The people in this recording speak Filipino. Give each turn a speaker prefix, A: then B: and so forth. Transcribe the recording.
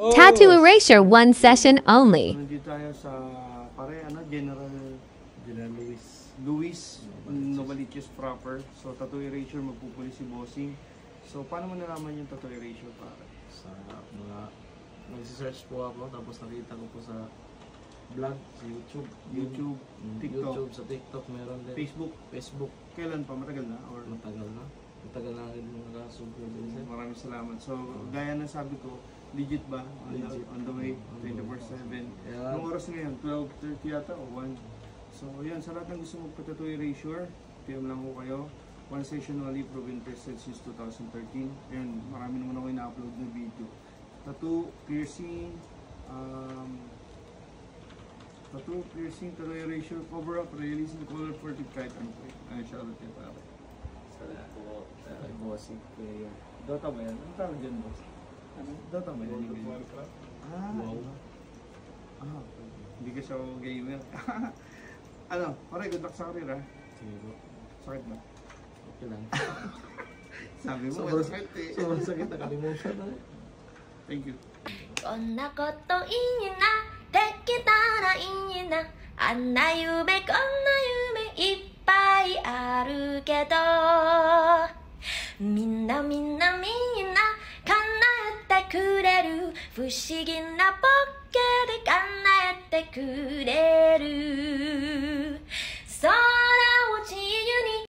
A: Tattoo erasure, one session only.
B: Nandito tayo sa General Luis Novaliches proper. So tattoo erasure, magpupuli si Bossing. So paano mo nalaman yung tattoo erasure pare?
C: Sa mga nagsisearch po ako, tapos nakita ko po sa vlog, sa YouTube,
B: TikTok,
C: YouTube, sa TikTok meron din. Facebook.
B: Kailan pa? Matagal na? Or
C: Matagal na. Matagal na rin yung nakasubro din sir.
B: Maraming salamat. So gaya ng sabi ko, legit ba?
C: Legit.
B: On the way, 24/7.
C: Yeah.
B: Anong oras ngayon? 12:30 yata o 1? So yun, sa lahat ng gusto magpa-tattoo erasure, PM lang ko kayo. One session only, proven tested since 2013. And marami naman ako ina-upload na video. Tattoo, piercing, tattoo erasure, cover up, release the color for the kite. Ano siya ulit yung pare?
C: Salamat po.
B: Ay, bossing player. Dota ba yan? Ano tawag dyan, boss? Ano? Dota ba yan?
C: Wow.
B: Okay. Hindi ka siya gamer. Ano? Pare, good luck sa career ha?
C: Sige po.
B: Sakit ba?
C: Okay lang.
B: Sabi mo,
C: Sobrang
B: sakit eh.
C: sobrang sakit, nakalimutan na.
B: Thank you.
D: こんなこといいなできたらいいなあんな夢こんな夢いっぱいあるけどみんなみんなみんな叶えてくれる不思議なポッケで叶えてくれる